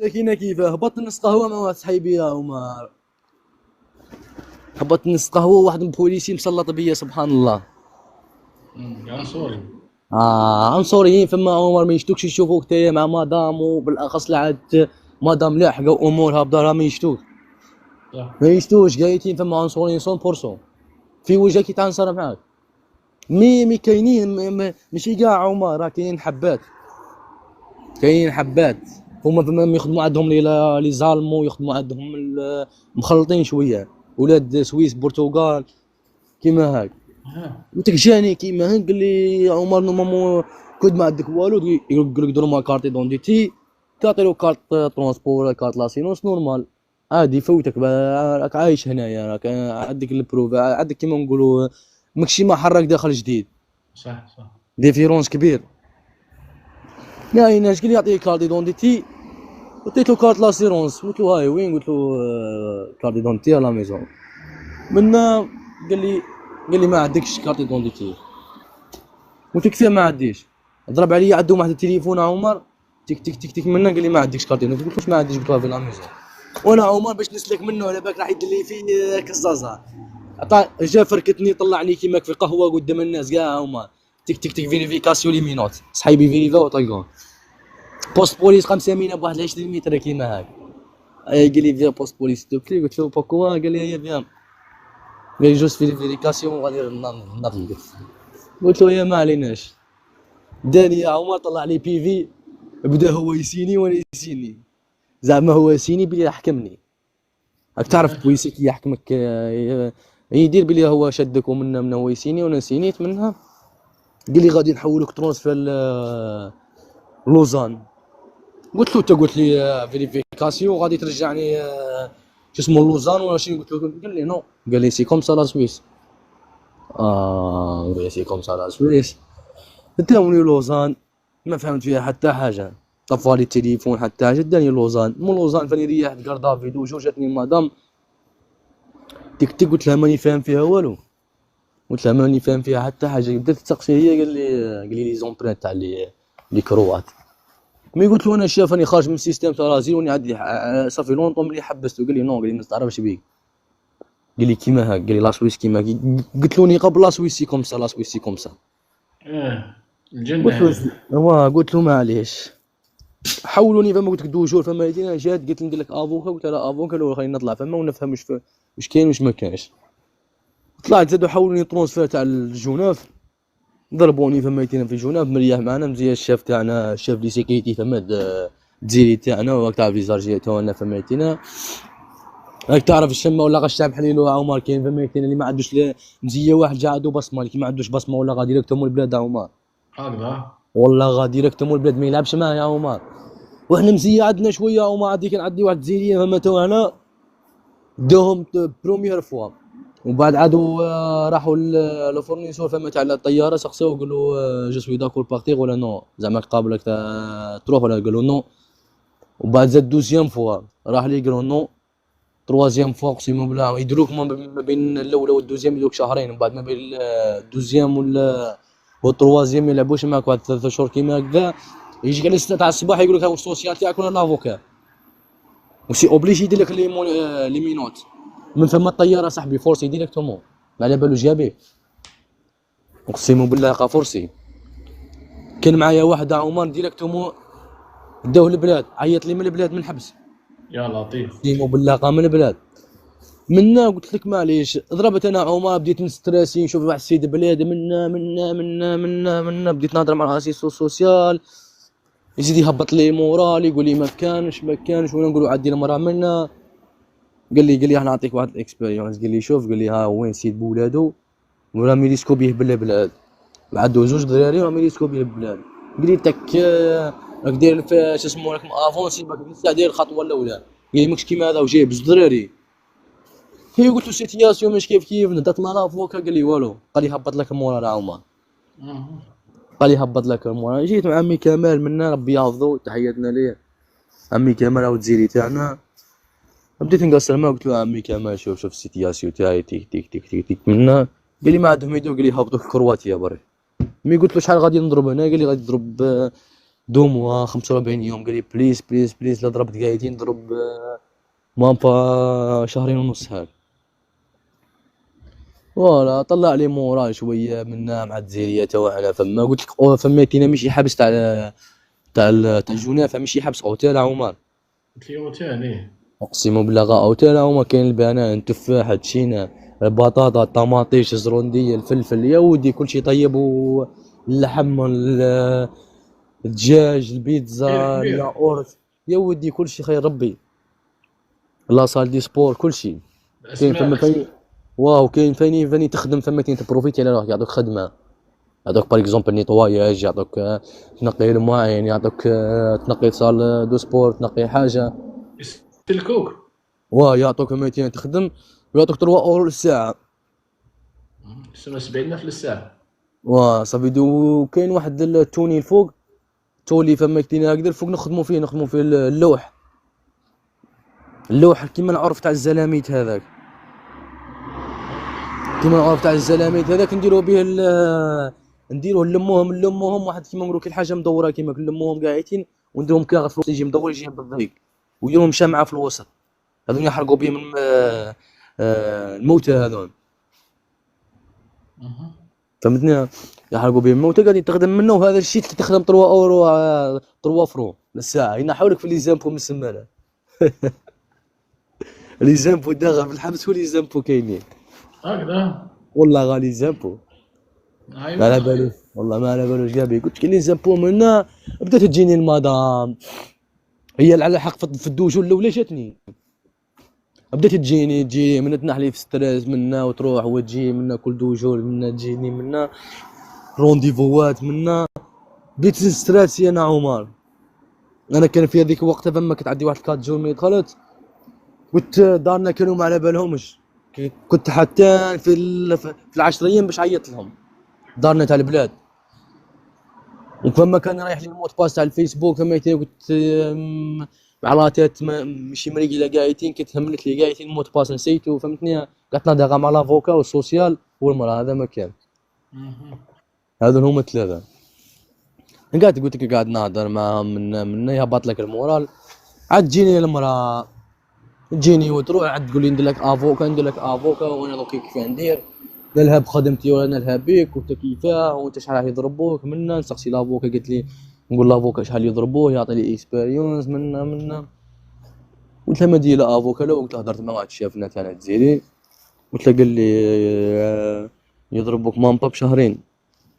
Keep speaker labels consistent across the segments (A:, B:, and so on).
A: كاينه كيفاه هبط نص قهوه مع واحد صحيبي يا عمر. هبط نص قهوه واحد من البوليسي مسلط بيا سبحان الله.
B: عنصري.
A: عنصريين فما عمر ما يشتوكش يشوفوك تايا مع مدام وبالاخص لعد مدام لاحقه امورها بدارها ما يشتوك.
B: صح.
A: ما يشتوش قايتين فما عنصريين 100% في وجهك يتعنصر معاك. مي كاينين ماشي كاع عمر راه كاينين حبات. كاينين حبات هما فما يخدموا عندهم لي زالمو يخدموا عندهم مخلطين شويه ولاد سويس برتغال كيما هاك. وتكجاني كيما هاك قال لي يا عمر نورمالمون كود ما عندك والو يقول لك دور ما كارتي دونديتي تعطي له كارت ترونسبور كارت لاسينوس نورمال عادي يفوتك راك عايش هنايا راك عندك البروف عندك كيما نقولوا ماكشي ما حرك داخل جديد.
B: صح صح.
A: ديفيرونس كبير. ناش قال لي يعطيك كارت دونتيتي عطيت له كارت لاسيرونس قلت له هاي وين قلت له كارت دونتيتي على ميزون منا قال لي ما عندكش كارت دونتيتي قلت له كيفاه ما عنديش ضرب عليا عندهم واحد التليفون عمر تيك تيك تيك تيك منا قال لي ما عندكش كارت دونتيتي قلت له ما عنديش قلت له في لا ميزون وانا عمر باش نسلك منه على بالك راح يدير لي فيه كزازه عطا جا فركتني طلعني كيما في قهوه قدام الناس كاع عمر تيك تيك تيك فيريفيكاسيون لي مينوت صحيبي فيريفا وطيقون بوست بوليس 5 مينا بواحد 20 متر كيما هاك قال لي فيان بوست بوليس دوبلي قلت له بوكوا قال لي هيا فيان قال لي جوست فيريفيكاسيون وغادي نضل قلت له يا ما عليناش داني يا عمر طلع لي بي في بدا هو يسيني وانا يسيني زعما هو يسيني بلي يحكمني راك تعرف بوليسي كي يحكمك يدير بلي هو شدك ومن هو يسيني وانا سينيت منها قال لي غادي نحولك ترونسفير لوزان قلت له انت قلت لي فيريفيكاسيون غادي ترجعني شو اسمه لوزان ولا شنو قلت له قال لي نو قال لي سي كوم سا لا سويس قال لي سي كوم سا لا سويس داوني لوزان ما فهمت فيها حتى حاجه طفالي التليفون حتى حاجه داني لوزان مو لوزان فاني ريحت كار دافيد وجو جاتني مدام تيك تيك قلت لها ماني فاهم فيها والو قلت لها ماني فاهم فيها حتى حاجه بدات تسقسي هي قال لي زومبرينت تاع لي كروات مي قلت له انا شاف راني خارج من السيستم تاع رازي وني عندي صافي لونطون ملي حبسته قال لي نو قال لي ما تعرفش بيك قال لي كيما هاك قال لي لا سويس كيما قلت له ني قبل لا سويسي كوم سا لا سويسي كوم سا
B: الجنة.
A: قلت له معليش حولوني فما قلت لك دو جور فما يدينا جات قلت لي ندير لك افوكا قلت لها افوكا لو خليني نطلع فما ونفهم واش كاين واش ما كاينش طلعت زادو حولوني ترونسفير تاع الجناف ضربوني فما يتينا في الجناف مريح معنا مزيان الشاف تاعنا الشاف لي سيكيتي فما الجزيري تاعنا وراك تعرف لي زارجي تاعنا فما يتينا راك تعرف الشمه ولا غشام حليلو عمر كاين فما يتينا اللي ما عندوش مزيه واحد جا عندو بصمه اللي ما عندوش بصمه ولا غادي ديريكتومون البلاد عمر
B: هكذا
A: والله غادي ديريكتومون البلاد ما يلعبش معاه يا عمر وحنا مزيه عندنا شويه عمر عندي كان عندي واحد الجزيريين فما تاعنا داهم بروميير فوا وبعد عادوا راحوا لفورنيسور فما تاع الطياره سقساو قالوا جو سوي داكور بارتيغ ولا نو زعما قابلك تروح ولا قالوا نو وبعد زاد دوزيام فوا راح لي قالوا نو تروازيام فوا اقسم بالله يدروك ما بين الاولى والدوزيام يدوك شهرين ومن بعد ما بين الدوزيام والتروازيام ما يلعبوش معاك واحد 3 شهور كيما هكذا يجيك على 6 تاع الصباح يقول لك ها السوسيال تاعك ولا لافوكا وسي اوبليجي يدير لك لي مينوت من فما الطياره صاحبي فورسي ديريكتومون ما على بالو جابيه اقسم بالله قا فورسي كان معايا واحد عمر ديريكتومون داو البلاد عيط لي من البلاد من الحبس
B: يا لطيف.
A: اقسم بالله قا من البلاد منا قلت لك معليش ضربت انا عمر بديت نستراسي نشوف واحد السيد بلاد منا بديت نهضر مع الاسيستون سوسيال يزيد يهبط لي مورال يقول لي ما كانش وانا نقولوا عدي المراه منا قال لي راح نعطيك واحد الاكسبيريونس قال لي شوف قال لي ها وين سيد بولادو ولا ميليسكوب يهبل البلاد عندو زوج دراري ولا ميليسكوب يهبل البلاد قال لي تك راك داير في شو اسمه راك افونسي باك لسه داير الخطوه الاولى قال لي ماكش كيما هذا وجايب زوج دراري هي قلت له سيتياسيون مش كيف ندات مع لافوكا قال لي والو قال لي هبط لك المورال عمر قال لي هبط لك المورال جيت مع عمي كمال منا ربي يحفظو تحياتنا ليه عمي كمال او تزيري تاعنا بديت نقصر معاه قلت له عمي كمال شوف السيتياسيون تاعي تيك تيك تيك تيك تيك منا قال لي ما عندهم يدو قال لي هبطوا كرواتيا بري مي قلت له شحال غادي نضرب هنا قال لي غادي تضرب 2 موا 45 يوم. قال لي بليز بليز بليز لا ضربت قايدين ضرب مابا شهرين ونص هاك. فوالا طلع لي مورال شويه منا مع الجزائريه تاعنا. فما قلت لك فميتينا ماشي حبس تاع الجنافه، ماشي حبس اوتيل عمر.
B: قلت لي اوتيل ايه.
A: اقسم بالله غا اوتيل هما كاين البنان التفاح التشينا البطاطا الطماطيش الزرونديه الفلفل يا ودي كلشي طيب، واللحم الدجاج
B: كبير
A: البيتزا
B: كبير.
A: الياقورت يا ودي كلشي خير ربي. لا صال دي سبور كلشي كاين.
B: الاسماء
A: فما فاني واو كاين فاني تخدم، فما كاين تبروفيتي على روحك، يعطوك خدمه، يعطوك باغ اكزومبل نيطواياج، يعطوك تنقي المواعين، يعطوك تنقي صال دو سبور، تنقي حاجه.
B: يسلكوك.
A: يعطوك 200 تخدم ويعطوك 3 اورو للساعه.
B: سنة 70 في الساعة.
A: صافي دو كاين واحد التوني الفوق تولي فما كاين هكذا الفوق نخدمو فيه اللوح كيما العرف تاع الزلاميت هذاك، نديرو به نديروه نلموهم واحد كيما نقولوا كي الحاجه مدوره كيما نلموهم قاعدين ونديرهم كاع في الوسط يجي مدور يجي بالضيق، ويديرهم شمعه في الوسط، هذون يحرقوا بهم الموتى هذون. فهمتني؟ يحرقوا بهم الموتى قاعدين تخدم منه، وهذا الشيء تخدم 3 اورو 3 فرون للساعه. ينحوا لك في لي زامبو من السمانه. لي زامبو داغا في الحبس ولي زامبو كاينين
B: هكذا.
A: والله غالي زامبو. ما على
B: ايوا.
A: بالوش والله ما على بالوش قابي. قلت كي لي زامبو منا بدات تجيني المدام، هي اللي على حق في الدوجو الاولى جاتني، بدات تجي من تنحلي في ستريس منا وتروح وتجي منا كل دوجور منا تجيني منا رونديفوات منا. بديت ستريسي انا عمر. انا كان في هذيك الوقت فما كنت عندي واحد 4 جور ملي دخلت، كنت دارنا كانوا ما على بالهمش، كنت حتى في العشريين باش عيط لهم دارنا تاع البلاد. وفما كان رايح لي الموت باس تاع الفيسبوك فما قلت مع راتات ماشي مريقله قايتين، كنت هملت لي قايتين الموت باس نسيتو. فهمتني؟ قعدت نهضر مع لافوكا والسوسيال والمراه، هذا ما كان، هذول هما 3. قلت لك قاعد نهضر معاهم من يهبط لك المورال. عاد تجيني المراه تجيني وتروح عاد تقول لي ندير لك افوكا وانا دوك كيف ندير نلهب خدمتي ولا نلهب بيك وانت كيفاه وانت شحال راح يضربوك منا. نسقسي لافوكا قلت لي نقول لافوكا شحال يضربوه يعطي لي اكسبيريونس منا. قلت له ما دير لا افوكا لا. قلت له هضرت مع واحد الشافنا تاعنا الجزائري قلت له قال لي يضربوك مامبا بشهرين.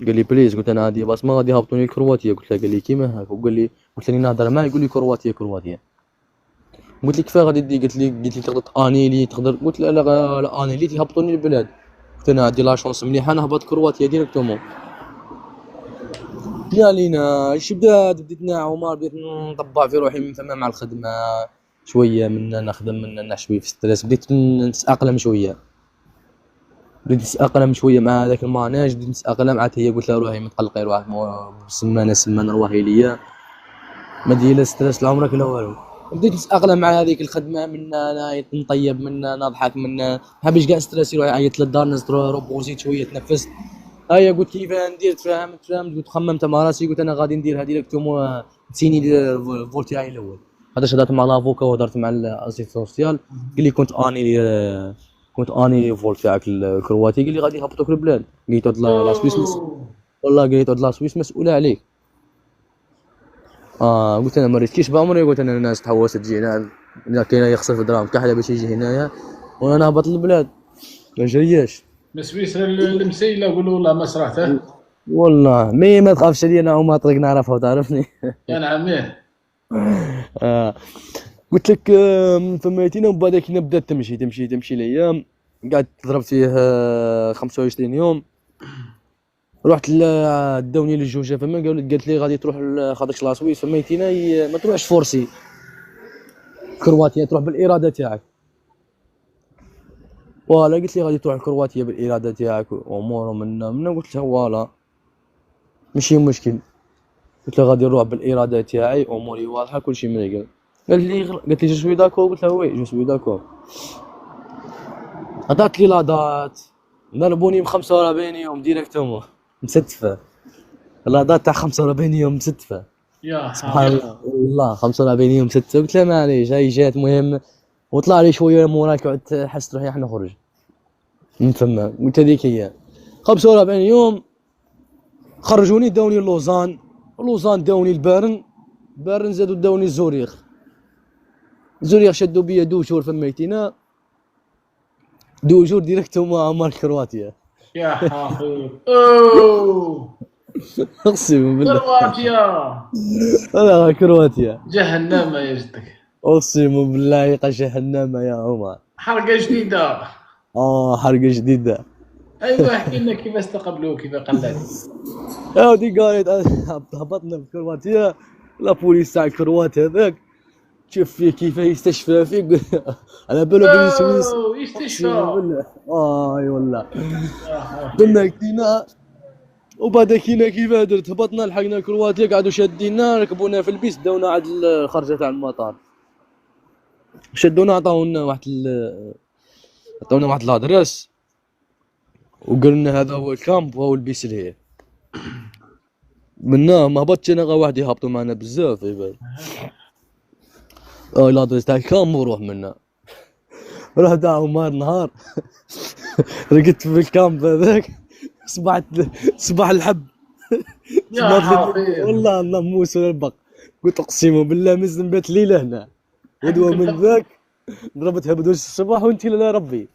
A: قال لي بليز. قلت انا هادي بس ما غادي يهبطوني الكرواتيه. قلت له قال لي كيما هاك. وقال لي قلت له نهضر معاه يقول لي كرواتيه. قلت لك كيفاه غادي دير؟ قلت لي تقدر تانيلي تقدر. قلت لا لا انيلي تهبطوني البلاد. قلت انا عندي لا شونس مليحه نهبط كرواتيا ديريكتومون. يا لينا اش بديت عمر بديت نطبع في روحي من فما مع الخدمه شويه منا نخدم منا نحشوي في ستريس. بديت نتاقلم شويه مع هذاك الماناج. بديت نتاقلم عاد هي قلت لها روحي متقلقي روحك سمانه روحي ليا ما دير لا ستريس لا عمرك لا والو. بديت نتاقلم مع هذيك الخدمه منا انا نطيب منا نضحك منا ما حبيتش كاع ستريس يروح يعيط للدار نزت روبوزيت شويه تنفست. هيا قلت كيفاه ندير تفهمت قلت خممت مع راسي قلت انا غادي نديرها ديريكتومون نسيني الفول تاعي الاول. هذا هضرت مع لافوكا وهضرت مع الاسيست سوسيال قال لي كنت اني فول تاعك الكرواتي قال لي غادي يهبطوك البلاد. قلت له لا سويس والله قلت لا سويس مسؤوله عليك. قلت انا ما ريتكيش بعمري. قلت انا الناس تحوست تجي هنا كاين يخسر في دراهم كحله باش يجي هنايا وانا نهبط للبلاد ما جرياش.
B: من سويسرا المسيله قولوا والله ما صرحته.
A: والله ما تخافش عليا انا هما طريق نعرفها وتعرفني.
B: يا نعم.
A: قلت لك فميتينا ومن بعد كي بدات تمشي الايام قعدت ضربت فيه 25 يوم. رحت داوني للجوجه فما قالت لي غادي تروح خاطرك لاسويس فميتينا ما تروحش فورسي كرواتيا تروح بالاراده تاعك. فوالا قلت لي غادي تروح كرواتيا بالاراده تاعك وامور منا قلت له فوالا ماشي مشكل. قلت له غادي نروح بالاراده تاعي اموري واضحه كلشي مريقل. قالت لي جو سوي داكور. قلت له وي جو سوي داكور. عطات لي لا دات ضربوني ب 45 يوم ديريكتومون مستفه. لا دات تاع 45 يوم مستفه.
B: يا
A: سبحان
B: حافظ.
A: الله والله 45 يوم 6 قلت له معليش هاي جات مهم. وطلع لي شويه موراك قعدت حست روحي راح نخرج من فما. قلت هذيك هي 45 يوم. خرجوني داوني لوزان. لوزان داوني البارن. بارن زادو داوني زوريخ. زوريخ شدوا بيا 2 شهور فميتينا. 2 شهور ديريكتو مع كرواتيا.
B: يا حافظ. اوه.
A: اقسم بالله.
B: كرواتيا.
A: لا كرواتيا.
B: جهنم يا جدك.
A: اقسم بالله جهنم يا عمر.
B: حرقة جديدة.
A: حرقه جديده.
B: ايوه احكي لنا كيف استقبلوه كيف قلدوا.
A: يا ودي قالت هبطنا في كرواتيا. لا بوليس تاع الكروات هذاك شوف فيه كيف يستشفى فيك. على بالو بلي سويس.
B: اوه
A: اقسم
B: يستشفى.
A: بالله. اي والله.
B: يا حافظ.
A: قلنا كدينا. وبعد كينا كيف درت هبطنا لحقنا كرواتيا قعدوا شادينا ركبونا في البيس داونا عاد الخرجه تاع المطار. شدونا عطاونا واحد الادريس. وقلنا هذا هو الكامب وهو البيس اللي هي. منا ما هبطش انا غا واحد يهبطوا معنا بزاف يبان. الادريس تاع الكامب وروح منا. راه تاع عمر نهار. رقدت في الكامب هذاك. صباح الحب.
B: يا حافظ.
A: والله ناموس ولا البق. قلت اقسم بالله مازال بات ليله هنا. غدوه من
B: كنت-
A: ذاك ضربتها بدوش الصباح وانت لا ربي.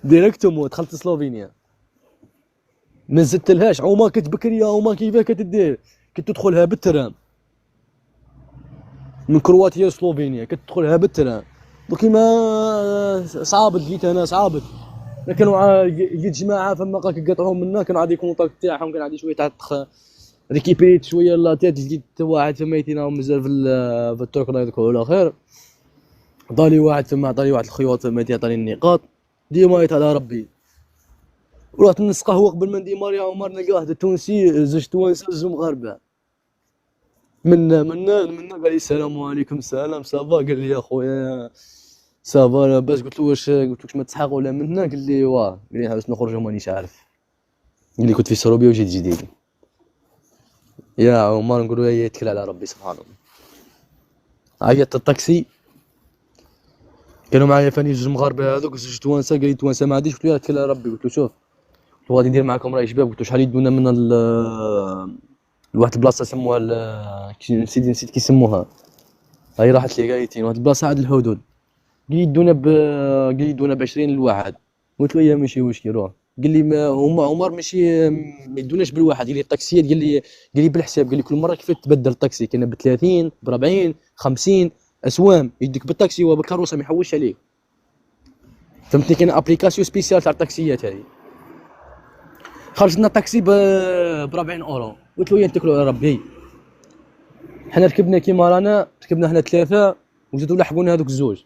A: ديريكتومو دخلت سلوفينيا. ما زدتلهاش عوما كنت بكريه عوما كيفاه كتدير. كنت تدخلها بالترام من كرواتيا لسلوفينيا. كنت تدخلها بالترام. دوكي ما صعبت جيت انا صعبت. كانوا جيت جماعه فما قاك قطعوهم منا كانوا عادي كونتاكت تاعهم كان عادي شويه تاع ريكيبيت شويه لا تيت جيت واحد فميتينا مازال في الترك الله يذكره على خير. عطاني واحد فما عطاني واحد الخيوط فميتي عطاني النقاط. ديما على ربي. ورحت نسقه هو قبل ما نديمار يا عمر نلقى واحد التونسي زوج توانسه زوج مغاربه. منا قال لي السلام عليكم السلام صافا. قال لي يا خويا صافا لاباس. قلت له واش ما تسحق ولا منا. قال لي واه. قال لي حبس نخرج مانيش عارف. قال لي كنت في سروبيا وجيت جديد. يا عمر نقولوا يا يتكل على ربي سبحانه. عيطت الطاكسي. كانوا معايا فاني جوج مغاربه هذوك زوج توانسه. قال لي توانسه ما عاديش. قلت له يتكل على ربي. قلت له شوف قلت له غادي ندير معاكم راي شباب. قلت له شحال يدونا من لواحد البلاصه سموها نسيت كي يسموها. هاي راحت لي قايتين واحد البلاصه عند الحدود. قال لي يدونا ب 20 لواحد. قلت له يا ماشي مشكل روح. قال لي ما هما عمر ماشي ما يدوناش بالواحد. قال لي الطاكسيات قال لي بالحساب. قال لي كل مره كيف تبدل الطاكسي كان ب 30 ب 40 50 اسوام يديك بالطاكسي وبالكاروسه ما يحوش عليك. فهمتني كاين ابليكاسيون سبيسيال تاع الطاكسيات هذه. خرجنا الطاكسي ب 40 اورو. قلت له يا نتكلوا على ربي. حنا ركبنا كيما رانا ركبنا حنا ثلاثه وزادوا لحقونا هذوك الزوج.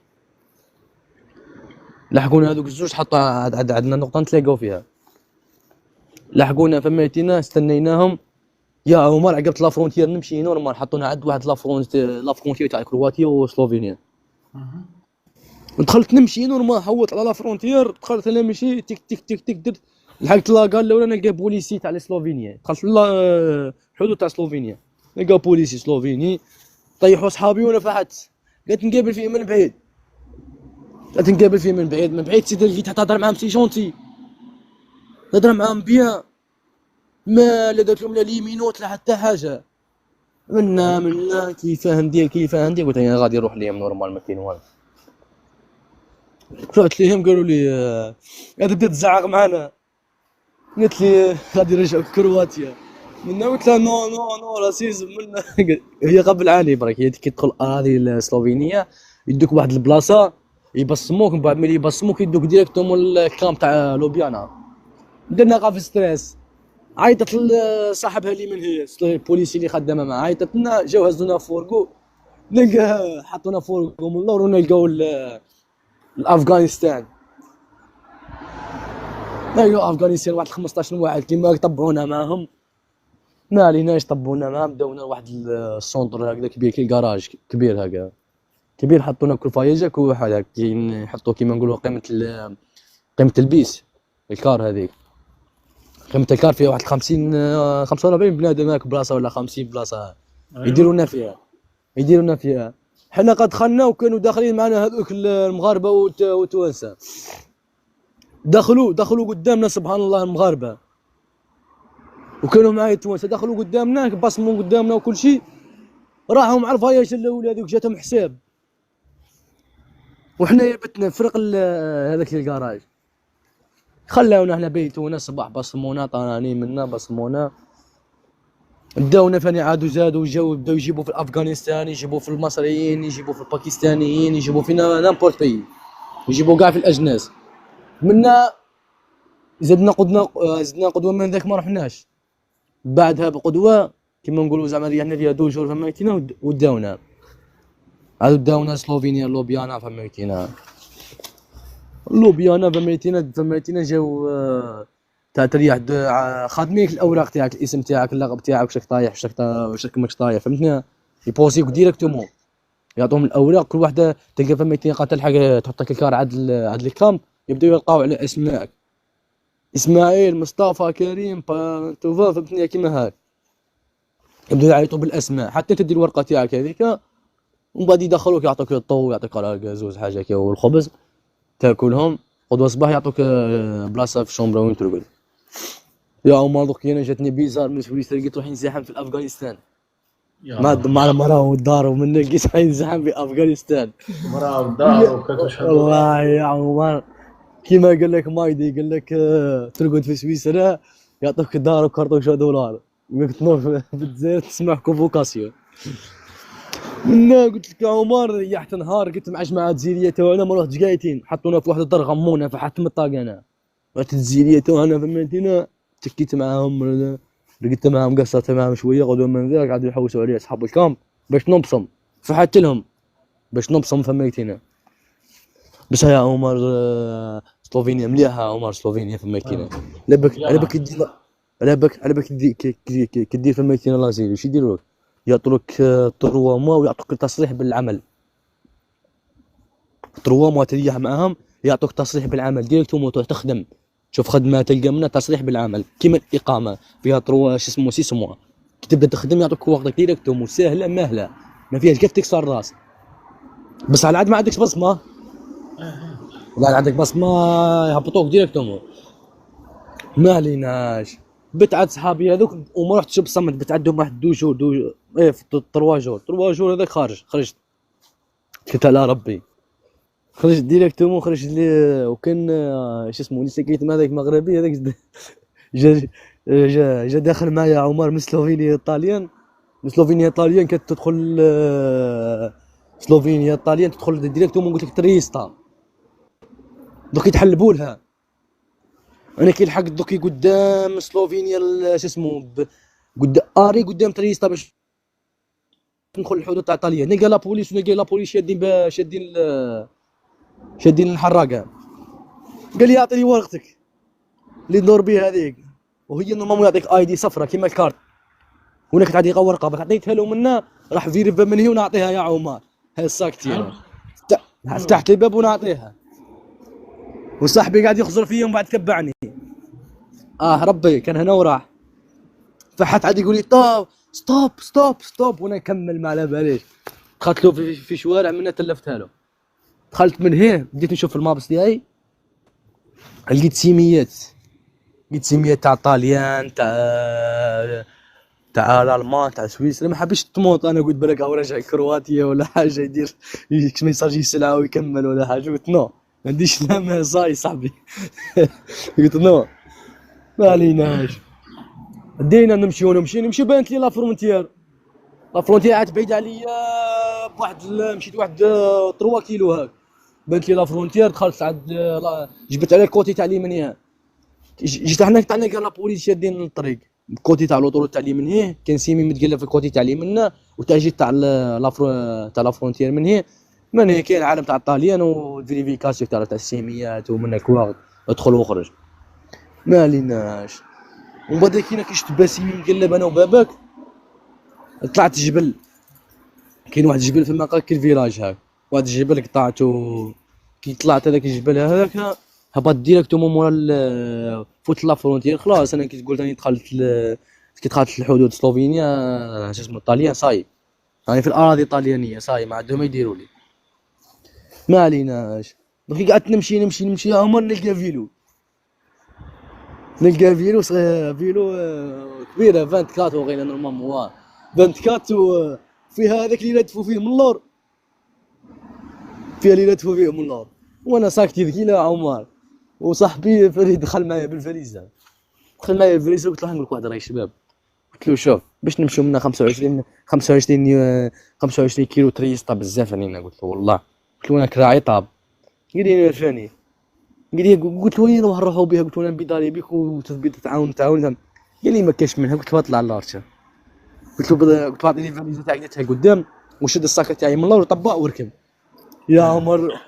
A: لحقونا هذوك الزوج حطوا عندنا نقطه نتلاقاو فيها. لحقونا فميتينا استنيناهم. يا عمر عقبت لا فرونتيير نمشي نورمال. حطونا عند واحد لا فرونتيير تاع كرواتيا وسلوفينيا. دخلت نمشي نورمال حوت على لا فرونتيير. دخلت انا نمشي تك تك تك تك درت لحقت لاكار الاولى نلقى بوليسي تاع سلوفينيا. دخلت الحدود تاع سلوفينيا نلقى بوليسي سلوفيني. طيحوا صحابي وانا فحت. قلت نقابل فيه من بعيد. من بعيد سيدي لقيت تهضر معاهم سي جونتي. تهضر معاهم بيان. ما لا درت لهم لا ليمينوت لا حتى حاجه. منا كيفاه ندير قلت انا غادي نروح ليهم نورمال ما كاين والو. رحت ليهم قالوا لي هذا بدا تزعق معنا. قلت لي غادي نرجعوا كرواتيا. منا قلت لها نو راسيزم منا. هي قبل عاني برك. هي كي تدخل هذه السلوفينيه يدوك واحد البلاصه يبصموك. من بعد ملي يبصموك يدوك ديريكتوم الكامب تاع لوبيانا. درنا غا في ستريس. عيطت لصاحبها اللي من هي البوليسي اللي خدامه معاه. عيطت لنا جاو هزونا فورغو. نلقى حطونا فورغو من اللور ونلقاو الافغانستان. ايوا افغانستان واحد 15 واحد كيما طبعونا معاهم. ما عليناش طبونا معاهم. داونا لواحد السونتر هكذا كبير كي كراج كبير هكا كبير. حطونا كرفايجك وواحد هكا يحطوا كيما نقولوا قيمة البيس الكار هذيك. قيمة الكار فيها واحد 45 بنادم هاك بلاصة ولا 50 بلاصة يديروا لنا فيها. حنا قد دخلنا وكانوا داخلين معنا هذوك المغاربه والتوانسه، دخلوا قدامنا سبحان الله المغاربه، وكانوا معايا التوانسه دخلوا قدامنا بصموا قدامنا وكل شيء، راحوا مع الفاياش الاولى هذوك جاتهم حساب، وحنا بتنا فرق هذاك الكراج، خلاونا احنا بيتونا صباح بصمونا طراني منا بصمونا، داونا ثاني عادوا زادوا جاو بداو يجيبوا في الافغانستان، يجيبوا في المصريين، يجيبوا في الباكستانيين، يجيبوا فينا نامبورت بي، يجيبوا كاع في الاجناس منا. زدنا قدوه من ذاك ما رحناش، بعدها بقدوه كما نقولوا زعما ريحنا فيها 2 شهور فهمتينا، وداونا عاد داونا سلوفينيا لوبيانا فهمتينا، لوبيانا فهمتينا جاو تاع تريح خادمينك الاوراق تاعك، الاسم تاعك، اللقب تاعك، واش راك طايح واش راك ماكش طايح فهمتنا، يبوسيك ديريكتومون يعطوهم الاوراق كل وحده تلقى فهمتينا قاتل حاجه تحط لك الكار عاد الكامب، يبداو يلقاو على اسمائك، اسماعيل مصطفى كريم بانتوفا فهمتني كيما هاك، يبداو يعيطوا بالاسماء حتى تدي الورقه تاعك هذيك، ومن بعد يدخلوك يعطوك الطو، يعطيك زوز حاجه كي والخبز تاكلهم، غدوه الصباح يعطوك بلاصه في الشومبره وين ترقد. يا عمر دوك انا جاتني بيزار من سويسرا، لقيت روحي نزاحم في افغانستان، مع المراه والدار، ومن لقيت روحي نزاحم في افغانستان،
B: مراه ودار وكتشهد.
A: والله يا عمر كيما قال لك مايدي، قال لك ترقد في سويسرا يعطوك دار وكارطوشه دولار، وياك تنوض في الجزائر تسمع كونفوكاسيون. منا قلت لك يا عمر ريحت نهار، قلت مع جماعه جزيريه تاعنا ما رحتش قايتين، حطونا في واحد الدار غمونا فحت من الطاق، انا رحت الجزيريه تاعنا فهمتينا، تكيت معاهم، رقدت معاهم، قصرت معاهم شويه، غدوه من ذاك قعدوا يحوسوا علي اصحاب الكامب باش نبصم، فحت لهم باش نبصم فهمتينا. بس يا عمر سلوفينيا مليحه، عمر سلوفينيا فهمتينا، على بالك يدير، على بالك كدير فهمتينا لازيل واش يديروا لك، يعطوك 3 موا ويعطوك تصريح بالعمل، 3 موا تريح معاهم يعطوك تصريح بالعمل ديريكتومون تروح تخدم، تشوف خدمه تلقى منها تصريح بالعمل كيما الاقامه فيها 3 شو اسمه 6 موا، كي تبدا تخدم يعطوك وقتك ديريكتومون، سهله ماهله ما فيهاش كيف تكسر الراس، بس على عاد ما عندكش بصمه، ولا عندك بصمه يهبطوك ديريكتومون. ما عليناش، بت عاد صحابي هذوك وما رحتش بصمت، بت عندهم واحد 2 شهور ايه في 3 شهور هذاك خرجت كنت على ربي، خرجت ديريكتومون، خرجت لي وكان شو اسمه اللي سكيت مع هذاك مغربي هذاك جا داخل معايا عمر من سلوفينيا الطاليان، من سلوفينيا الطاليان كانت تدخل سلوفينيا الطاليان تدخل ديريكتومون، قلت لك تريستا دوك يتحلبوا لها، انا كي لحقت دوكي قدام سلوفينيا شو اسمه قدام تريستا باش ندخل الحدود تاع ايطاليا، نلقى لابوليس شادين الحراقه، قال لي اعطيني ورقتك اللي ندور بها هذيك، وهي نورمالمون يعطيك اي دي صفرة كيما الكارت، هناك تعطيك ورقه باش عطيتها له منا راح فيريفا من هي ونعطيها يا عمر، هاي الساكتي فتحت لي الباب ونعطيها، وصاحبي قاعد يخزر فيا ومن بعد تبعني، ربي كان هنا وراح، فحت عاد يقول لي ستوب وانا نكمل ما على باليش، دخلت له في شوارع منا تلفتها له، دخلت من هنا بديت نشوف في المابس ديالي، لقيت سيميات تاع الطاليان تاع الالمان تاع سويسرا، ما حبيتش تموت، انا قلت بالك هو راجع كرواتيا ولا حاجه يدير كيما يسرجي السلعه ويكمل ولا حاجه، قلت نو ما عنديش لا ما صاي صاحبي قلت نو ما عليناش، بدينا نمشي بانت لي لا فرونتيير عاد بعيده عليا بواحد، مشيت واحد 3 كيلو هاك، بانت لي لا فرونتيير، دخلت عاد جبت على الكوتي تاع اليمين، جيت حنا قال لا بوليس شادين الطريق الكوتي تاع لوطورو تاع اليمين هيه، كان سيمي متقلب في الكوتي تاع اليمين، وتاجي تاع لا فرونتيير من هيه كاين العالم تاع الطاليان والفيريفيكاسيون تاع السيميات ومن هكا ادخل وخرج، ما عليناش. ومن بعد كاين كي شفت باسيمي مقلب انا وباباك، طلعت الجبل، كاين واحد الجبل فما كاين الفيراج هاك، واحد الجبل قطعته، كي طلعت هذاك الجبل هذاك هبط ديريكتومون مورا فوت لا فرونتيير، خلاص انا كي قلت راني دخلت كي دخلت الحدود سلوفينيا شو اسمه الطاليان صاي، يعني في الاراضي الطليانيه صاي ما عندهم ما يديروا لي. ما عليناش. دوك قعدت نمشي يا عمر نلقى فيلو، نلقى فيلو صغير، فيلو كبيره 24 وغير نورمالمون 24 فيها هذاك اللي يلتفوا فيه من اللور، فيها اللي يلتفوا فيه من اللور. وانا ساكت ذكي لا عمر، وصاحبي فريد دخل معايا بالفاليزه، دخل معايا بالفاليزه قلت له نقول لك واحد راهي شباب، قلت له شوف باش نمشيو منا 25 كيلو تريسطا بزاف علينا. قلت له والله، قلت له انا كراعي طاب. قال لي عرفاني، قال لي قلت له وين نروحوا بها، قلت له انا نبيضالي بك وتثبيت تعاون. قال لي ما كاش منها. قلت له اطلع لارشا، قلت له اعطيني الفاليزه تاعي ديتها قدام وشد الساكه تاعي من اللور وطبق وركب يا عمر.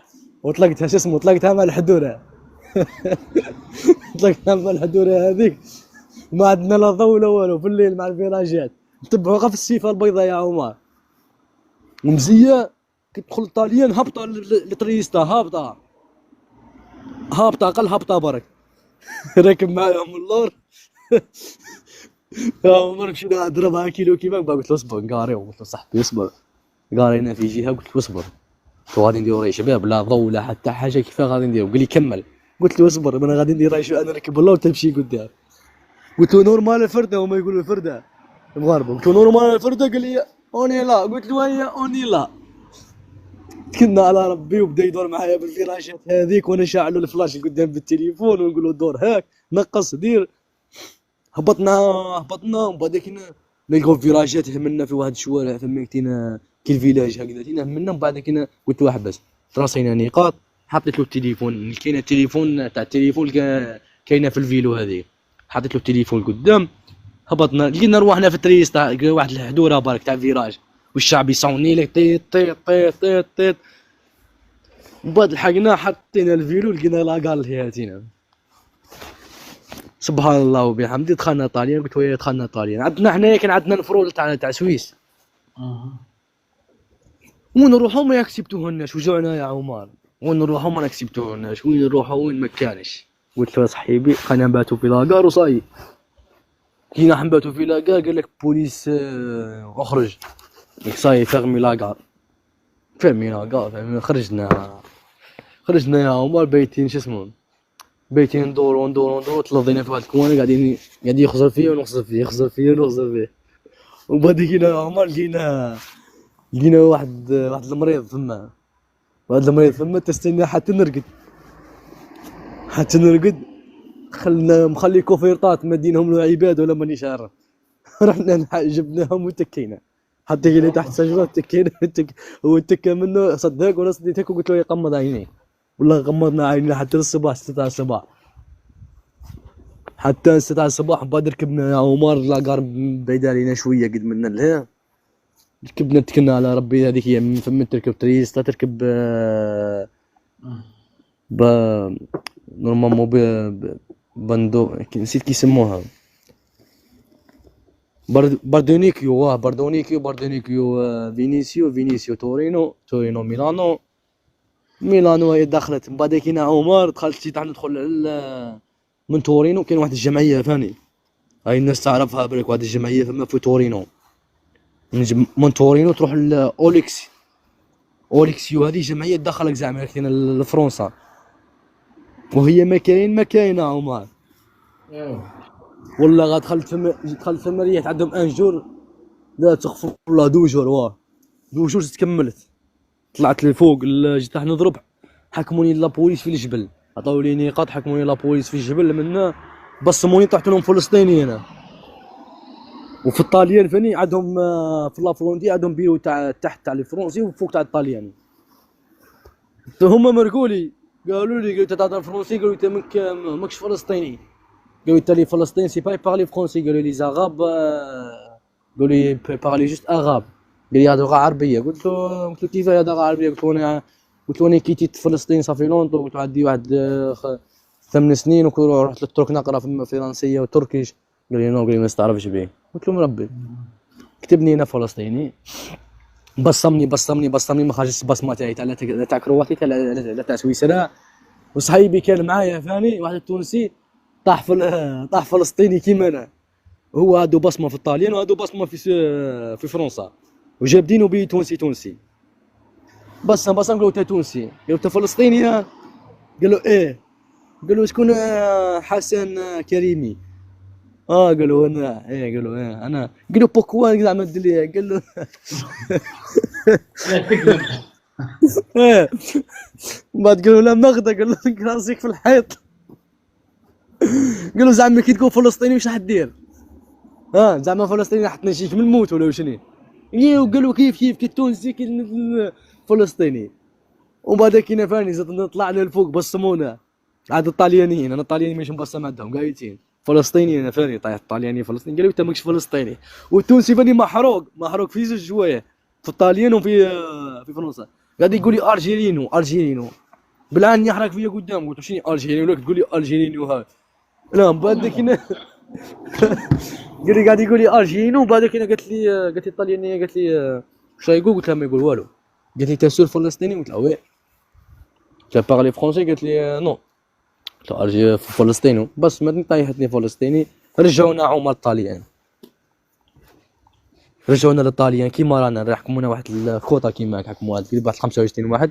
A: وطلقتها شو اسمه، طلقتها مع الحدوره طلقتها مع الحدوره هذيك، ما عندنا لا ضوء ولا والو في الليل مع الفيراجات، نتبعوا غير في السيفه البيضاء يا عمر. ومزيه كي تدخل الطاليان هبطه لتريستا، هابطه اقل هابطه برك راكب معاهم اللور يا عمر مشينا ضربها كيلو كيما قلت له اصبر نقاريو، قلت له صاحبي اصبر، قارينا في جهه، قلت له اصبر، قلت له غادي نديرو يا شباب لا ضوء لا حتى حاجه، كيف غادي نديرو؟ قال لي كمل، قلت له اصبر انا غادي ندير شو، انا راكب اللور تمشي قدام. قلت له نورمال الفرده، هما يقولوا الفرده المغاربه، قلت له نورمال الفرده، قال لي اوني لا، قلت له هيا اوني لا. كنا على ربي وبدا يدور معايا بالفراشات هذيك، وانا شاعل الفلاش قدام بالتليفون ونقول له دور هاك نقص دير. هبطنا ومن بعد كنا نلقاو فيراجات همنا في واحد الشوارع فهمتينا كي الفيلاج هكذا تينا همنا. من بعد كنا قلت له احبس، تراصينا نقاط، حطيت له التليفون، كاين التليفون تاع التليفون كاينه في الفيلو هذيك، حطيت له التليفون قدام. هبطنا لقينا رواحنا في التريس تاع واحد الحدوره برك تاع فيراج، والشعب يصوني لك طيط طيط طيط طيط طيط. من بعد لحقنا حطينا الفيلو لقينا لاكار لهياتينا. سبحان الله وبحمده دخلنا طاليان. قلت ويا دخلنا طاليان، عندنا حنايا كان عندنا الفرول تاع سويس، وين نروحو ما يكسبتوهناش، وجوعنا يا عمر، وين نروحو ما نكسبتوهناش، وين نروحو وين ما كانش. قلت له يا صاحبي خلينا نباتو في لاكار وصاي. كينا نباتو في لاكار قال لك بوليس اخرج، قلت صاي فغمي لاكار، فهمي لاكار فهمي. خرجنا يا عمر بيتين شو اسمه، بيتين ندورو تلظينا في واحد الكوانه قاعدين يخزر فيه ونخزر فيه، يخزر فيه ونخزر فيه. وبعد كينا يا عمر لقينا واحد المريض ثما، تستنى حتى نرقد خلنا مخلي كوفيرطات مدينهم له عباد ولا مانيش عارف رحنا جبناهم وتكينا، حتى اللي تحت شجره تكينا هو تكى منه صدق ولا صديتك، وقلت له يغمض عينيه، والله غمضنا عينينا حتى الصباح 6 الصباح، حتى 6 الصباح. بعد ركبنا يا عمر لاكار بعيد علينا شويه قد منا لها، ركبنا اتكلنا على ربي. هذيك هي من فما تركب تريستا، تركب ب نورمالمون بندو نسيت كي يسموها، باردونيكيو فينيسيو تورينو ميلانو هي دخلت. من بعد كاين عمر دخلت تاع ندخل من تورينو، كاين واحد الجمعيه فاني، هاي الناس تعرفها برك، واحد الجمعيه فما في تورينو، من تورينو تروح اوليكسيو، هذه جمعيه تدخلك زعما كاين لفرنسا، وهي ما كاينه عمر. والله غا دخلت فما ريحت عندهم ان جور، لا تغفر الله 2 جور، 2 جور تكملت. طلعت لفوق جيت راح نضرب، حكموني لابوليس في الجبل، عطاو لي نقاط، حكموني لابوليس في الجبل منا، بصموني طحت لهم فلسطيني هنا. وفي الطاليان فاني عندهم في لافرونتي عندهم بيرو تاع تحت تاع الفرنسي وفوق تاع الطالياني. هما مرقولي قالوا لي تهضر فرنسي، قالوا انت ماكش فلسطيني، قالوا انت لي فلسطين سي با بارلي فرونسي، قالوا لي زغاب، قالوا لي بارلي جوست اغاب، قال لي يهضروا غير عربيه. قلت له كيف يهضر عربيه؟ قلت له انا كيتيت فلسطين صافي لونطو، قلت له عندي واحد 8 سنين ورحت للترك نقرا في الفرنسيه والتركيش. قال لي نو، قال لي ما نستعرفش به. قلت له مربي كتبني انا فلسطيني، بصمني ما خرجتش البصمه تاعي تاع كرواتي تاع سويسرا. وصحيبي كان معايا فاني واحد التونسي طاح فلسطيني كيما انا، هو عنده بصمه في الطاليان وعنده بصمه في فرنسا، وجاب دينه بيه تونسي. بس نقول له انت تونسي؟ قال له انت فلسطيني؟ قال له ايه. قال له شكون حسن كريمي؟ قال له انا. قال له انا. قال له بوكوا زعما دير لي؟ قال له
B: لا تكذب.
A: ايه. بعد قال له لا مغدا. قال له راسك في الحيط. قال له زعما كي تكون فلسطيني واش راح دير؟ زعما فلسطيني راح تنجيك من الموت ولا شنو؟ قال له كيف كي التونسي كي الفلسطيني. ومن بعد كينا فاني زدنا طلعنا لفوق بصمونا. عاد الطاليانيين، انا الطالياني ماشي مبصم عندهم قايتين فلسطيني. انا فاني طايح الطالياني فلسطيني. قالوا انت ماكش فلسطيني. والتونسي فاني محروق في زوج جوايه، في الطاليان في فرنسا. قاعد يقول لي ارجيرينو بالعين يحرق فيا قدام. قلت له شنو الجيرينو؟ لك تقول لي الجيرينو هاك؟ لا من بعد كينا قال لي قاعد يقول لي ارجينو. بعد كينا قالت لي الطليانيه قالت لي واش رايقول؟ قلت لها ما يقول والو. قالت لي تاسور فلسطيني؟ قلت لها وي. tu parles français؟ قالت لي نو. قلت لها ارجي فلسطيني. بس ما طايحتني فلسطيني. رجعونا عمر الطاليان، رجعونا للطاليان كيما رانا يحكمونا واحد الكوطه كيما حكموها واحد 25 واحد.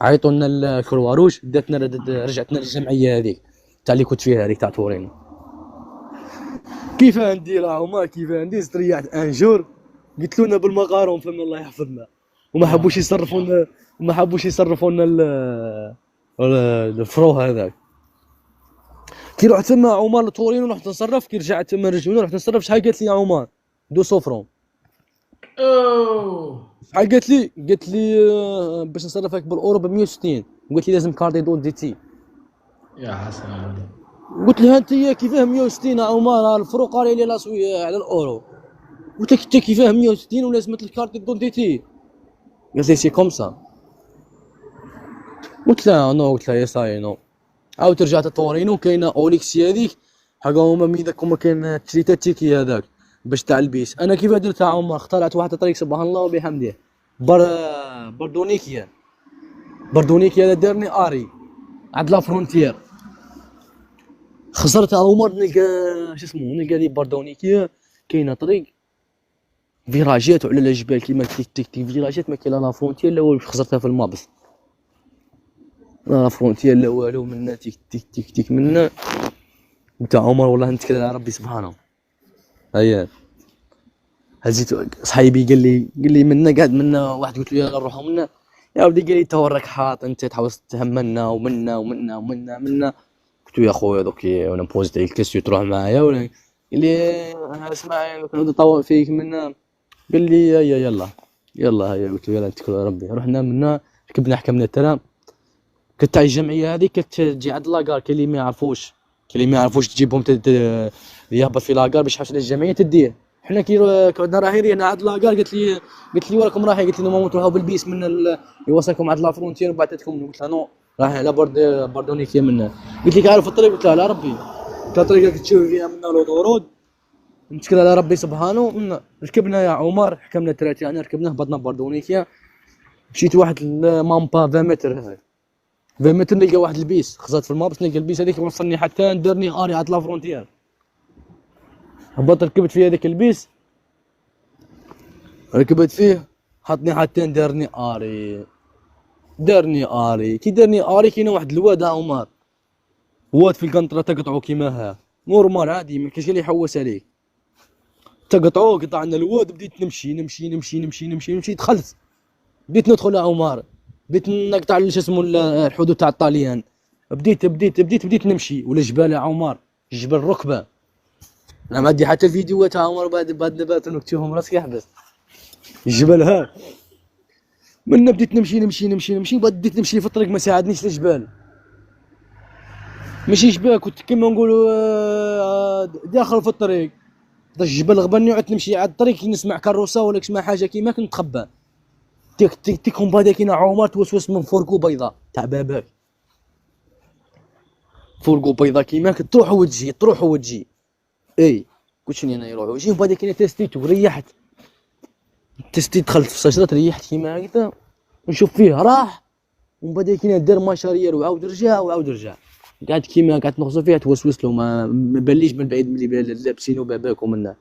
A: عيطوا لنا الكرواروج داتنا رجعتنا للجمعيه هذيك تاع اللي كنت فيها هذيك تاع تورينو. كيف ندير هما كيف ندير؟ استريحت ان جور قلت لنا بالمقارون فهمنا الله يحفظنا. وما حبوش يصرفونا الفرو هذاك. كي رحت تما عمر لتورينو رحت نصرف. كي رجعت تما رجعونا رحت نصرف. شحال قالت لي يا عمر؟ 200 فرون.
B: اوه
A: شحال قالت لي باش نصرفك بالاورو ب 160. قلت لي لازم كاردي دونتيتي.
B: يا حسن.
A: قلت لها انت كيفاه 160 يا عمر؟ الفرو قاري لي لاسوي على الاورو. قلت لك انت كيفاه 160 ولازمت الكارت دونتيتي؟ قالت لي سي كوم سا. قلت لها نو. قلت لها يا ساي نو. عاود رجعت تورينو كاينه اوليكسي هذيك حاجه هما ميداك هما كاين تريتا تيكي هذاك باش تاع البيس. انا كيف درت يا عمر؟ اخترعت واحد الطريق سبحان الله وبحمده. بردونيكيا هذا دارني اري عند لا فرونتيير. خسرت يا عمر. نلقى لي بردونيكيا كاينه طريق فيراجات وعلى الجبال كيما تيك فيراجات ما كاين لا فرونتيير لا والو. خسرتها في المابس. لا فرونتيير لا والو منا تيك منا. قلت عمر والله نتكل على ربي سبحانه. هيا هزيت صحيبي قال لي منا قاعد منا واحد. قلت له يلا نروحوا منا يا ولدي. قال لي انت وراك حاط انت تحاول تهمنا ومنا. قلت له يا خويا دوك وانا بوزيت عليك كيسيو تروح معايا ولا؟ قال لي انا اسمع كنت نطول فيك منا. قال لي يلا هيا. قلت له يلا نتكل على ربي. رحنا منا ركبنا حكمنا الترام. كنت تاع الجمعيه هذيك كتجي عند لاكار. كاين اللي ما يعرفوش تجيبهم يهبط في لاكار باش يحوس للجمعيه تديه. حنا كي كنا رايحين انا عند لاكار قالت لي وراكم رايحين؟ قلت لها ماما تروحوا بالبيس من يوصلكم عند لا فرونتير وبعثتكم. قلت لها نو رايحين على بردونيكيا منا. قلت لك عارف الطريق؟ قلت لها لا ربي. قلت لها الطريق تشوف فيها منا الورود نتكل على ربي سبحانه. منا ركبنا يا عمر حكمنا 3 انا ركبنا هبطنا بردونيكيا. مشيت واحد مامبا 20 متر 20 متر نلقى واحد البيس. خزرت في المابس نلقى البيس هذيك وصلني حتى ندرني اري عند لا فرونتيير. هبطت ركبت فيه هذاك البيس ركبت فيه حطني حتى دارني اري. كي دارني اري كاين واحد الواد عمر واد في القنطره تقطعو كيما ها نورمال عادي ما كاينش اللي يحوس عليك. قطعنا الواد. بديت نمشي دخلت. بديت ندخل يا عمر. بديت نقطع الحدود تاع الطاليان. بديت نمشي ولا جبال يا عمر. جبل ركبه. انا ما عندي حتى الفيديوهات تاع عمر بعد نكتبهم راسك يحبس. الجبل ها من بديت نمشي بديت نمشي في الطريق ما ساعدنيش الجبال. ماشي جبال كنت كيما نقولوا داخل في الطريق. الجبل غبني وعدت نمشي على الطريق كي نسمع كروسه ولا نسمع حاجه كيما كنتخبى. تيكهم بعدا كاين عمر توسوس من فوركو بيضاء تاع باباك. فوركو بيضاء كيما تروح وتجي اي قلت شنو انا يروح ويجي. وبعدا كاين تيستيت وريحت. دخلت في الشجره ريحت كيما هكذا نشوف فيه راح. ومن بعد كاين دار ماشارير وعاود رجع. قاعد كيما قاعد نغزو فيها توسوس له، ما باليش من بعيد ملي لابسينو باباك ومنا.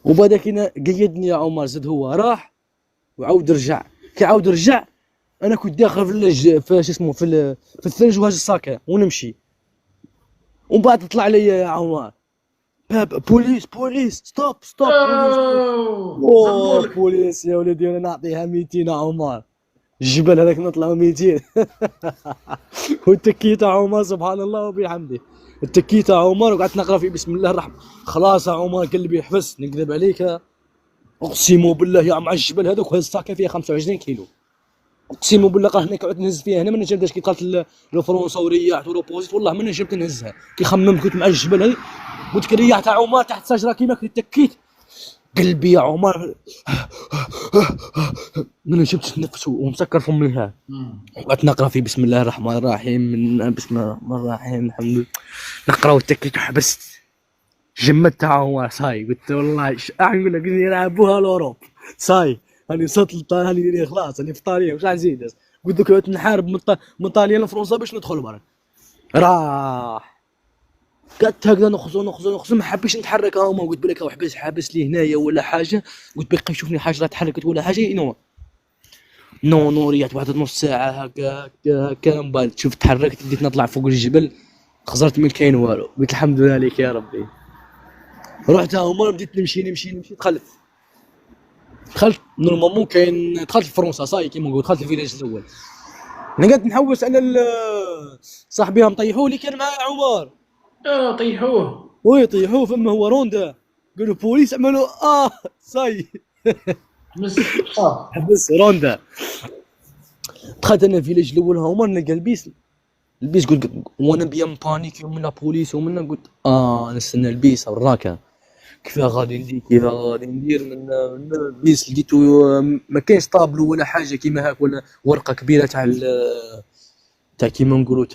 A: وبعد كينا قيدني يا عمر، زاد هو راح وعاود رجع. كي عاود رجع انا كنت داخل في شو اسمه في الثلج وهاز الساكه ونمشي. ومن بعد طلع لي يا عمر باب بوليس ستوب بوليس. اوه
B: زبولك.
A: بوليس يا ولدي، انا نعطيها 200 يا عمر. الجبل هذاك نطلعوا 200. وتكيت يا عمر سبحان الله وبحمده. التكيت يا عمر وقعدت نقرا في بسم الله الرحمن. خلاص يا عمر قلبي يحبس، نكذب عليك اقسم بالله يا مع الجبل هذاك وهز الساكه فيها 25 كيلو. اقسم بالله قال هناك عدت نهز فيها هنا ما نجمتش. كي قالت الفرنسا وريحت وروبوزيت والله ما نجمت نهزها. كي خممت كنت مع الجبل هذي قلت ريحت يا عمر تحت شجره كيما كنت تكيت. قلبي يا عمر ما نجمتش نتنفس ومسكر فمي ها. وقعدت نقرا في بسم الله الرحمن الرحيم من بسم الله الرحمن الرحيم الحمد لله نقرا وتكيت وحبست. جمدت يا عمر صاي. قلت والله نقول لك يلعبوها الاوروب صاي. هاني صوت هاني خلاص هاني في طاليان واش نزيد. قلت لك كنت نحارب من طاليان لفرنسا باش ندخل برك. راح قعدت هكذا نخزو ما حبيتش نتحرك. هما قلت بالك هو حابس لي هنايا ولا حاجه. قلت بقى يشوفني حاجه تحركت ولا حاجه. نو ريحت واحد نص ساعه هكا من بعد شفت تحركت بديت نطلع فوق الجبل. خزرت من كاين والو. قلت الحمد لله عليك يا ربي. رحت هما بديت نمشي دخلت نورمالمون كاين دخلت لفرنسا صاي كيما نقول دخلت الفيلاج الاول. انا قاعد نحوس على صاحبي هم طيحوه اللي كان معايا عمر.
B: طيحوه.
A: وي طيحوه فما هو روندا. قالوا بوليس عملوا صاي.
B: مس
A: حبس روندا. دخلت انا الفيلاج الاول هما نلقى البيس قلت وانا بيا بانيك من لا بوليس ومنا قلت نستنى البيس وراكا كيف غادي ندير من البيس لقيتو ما كاينش طابلو ولا حاجه كيما هاك ولا ورقه كبيره تاع كيما نقولوا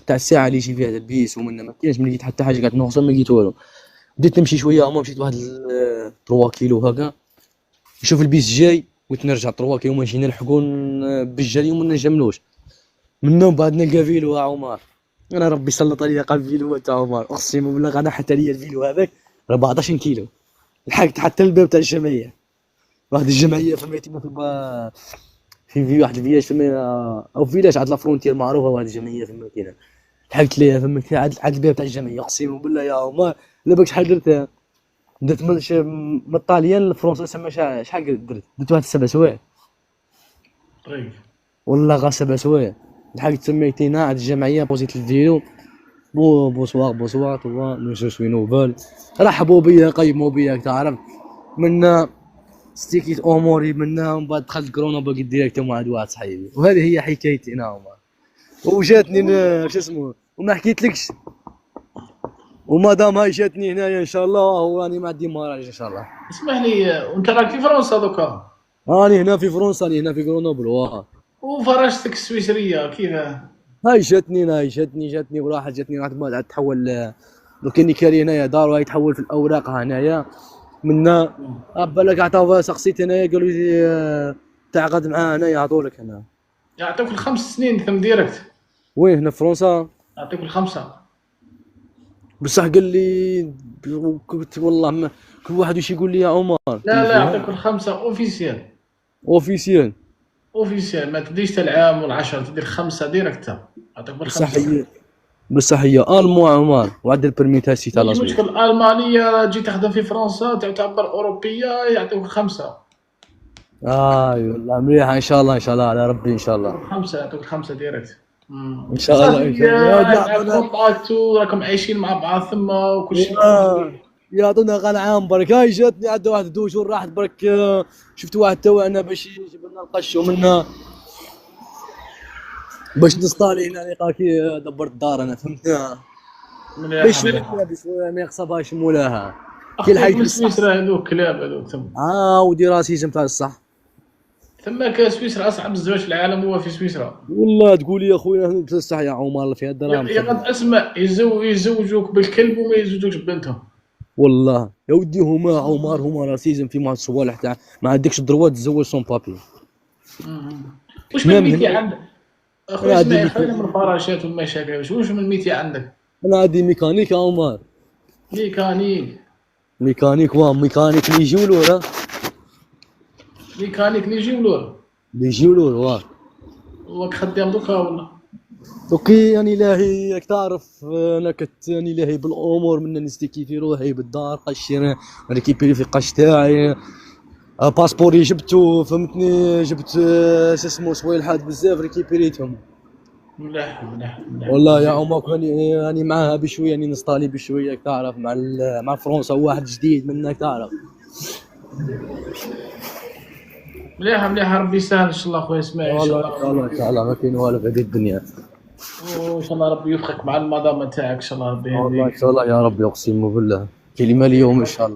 A: تاع الساعه اللي يجي فيها البيس ومنا ما كاينش. من لقيت حتى حاجه قاعد نوصل ما لقيت والو. بديت نمشي شويه هما مشيت واحد 3 كيلو هكا نشوف البيس جاي قلت نرجع 3 كيلو ماشي نلحقوا بالجري وما نجملوش. من بعد نلقى فيلو يا عمر. انا ربي سلط عليا قال فيلو تاع عمر اقسم بالله انا حتى ليا الفيلو هذاك 14 كيلو. لحقت حتى الباب تاع الجمعيه. واحد الجمعيه فهمتي في واحد الفيلاج او فيلاج عند لافرونتير معروفه واحد الجمعيه فهمتينا. لحقت ليها فهمتي عند الباب تاع الجمعيه. اقسم بالله يا عمر لاباك شحال درت من الطاليان لفرنسا سما شحال درت واحد 7 سوايع
B: طيب
A: والله غا 7 سوايع. لحقت سميتينا عند الجمعيه بوزيت الفيديو بوسوار توا نو سوي نوفال. رحبوا بيا قيموا بيا تعرف منا ستيكيت اموري منا. ومن بعد دخلت كورونا باقي ديريكت مع واحد صاحبي. وهذه هي حكايتي انا عمر. وجاتني شو اسمه وما حكيتلكش. ومادام هاي جاتني هنايا ان شاء الله وراني ما عندي مراجع ان شاء الله.
B: اسمح لي، وانت راك في فرنسا دوكا؟
A: راني هنا في فرنسا راني هنا في غرونوبل.
B: وفرجتك السويسريه كيفاه؟
A: هاي جاتني وراحت جاتني واحد بعد تحول. لو كاني كاري هنايا دار وهاي تحول في الاوراق هنايا منا. بالك عطاو سقسيت هنايا قالوا لي تعاقد معاه هنايا عطولك هنا.
B: يعطيك ال5 سنين ثم ديريكت.
A: وين هنا في فرنسا؟
B: يعطيك ال5.
A: بصح قال لي قلت والله ما كل واحد وش يقول لي يا عمر.
B: لا يعطيك ال5 اوفيسيال.
A: اوفيسيال
B: ما تديش العام وال10 تدير 5 ديريكت. يعطيك ال5.
A: بصح هي المو عمر وعد البرمي تاع السيت على
B: مشكل الالمانيه تجي تخدم في فرنسا تعتبر اوروبيه يعطيك ال5.
A: والله مليحه ان شاء الله على ربي ان شاء الله.
B: 5 يعطيك ال5 ديريكت.
A: ان شاء الله
B: كونتاكتو راكم عايشين مع بعض ثم وكل شيء.
A: يعطونا غال عام برك. هاي جاتني عاد واحد دوشور راحت برك. شفت واحد توعنا باش يجيب لنا القش ومنا باش نصطالي هنا لقاكي دبرت الدار انا فهمتها باش بشويه ما يقصبهاش مولاها.
B: كي الحاج سويسرا هذوك كلاب هذوك ثم
A: ودي راسيزم تاع الصح.
B: ثماك سويسرا اصعب الزواج في العالم هو في سويسرا.
A: والله تقول يا خويا بصح يا عمر في الدراهم
B: يا غد اسمع يزوجوك بالكلب وما يزوجوكش ببنتهم.
A: والله يا ودي هما عمر هما راسيزم في مع الصوالح تاع ما عندكش الدروات تزوج سون بابي.
B: واش من ميتي عندك؟ اخويا اسماعيل خلينا من الفراشات والمشاكل، واش من الميتي عندك؟
A: انا عندي ميكانيك يا عمر.
B: ميكانيك.
A: ميكانيك ميكانيك اللي يجيو له،
B: ميكانيك اللي يجيو له.
A: اللي يجيو له
B: هو خدام دوكا ولا؟
A: دوكي يعني لاهي راك تعرف، انا يعني لاهي بالامور من نستيكي في روحي بالدار قشير ريكيبيري في قش تاعي. باسبوري جبتو فهمتني، جبت اسمو صويلحات بزاف ريكيبيريتهم.
B: ملاح ملاح ملاح
A: والله يا
B: مزيان.
A: عمر يعني معاها بشويه، يعني نسطالي بشويه تعرف، مع فرنسا واحد جديد منك تعرف.
B: مليحة مليحة، ربي يسهل ان شاء الله اخويا اسماعيل، ان شاء
A: والله
B: الله
A: ان شاء الله ان شاء الله ما كاين والو في هذه الدنيا.
B: وان شاء الله ربي يوفقك مع المدام تاعك، ان شاء الله ربي
A: والله ان
B: يهديك.
A: شاء الله يا رب، اقسم بالله كلمه اليوم ان شاء الله.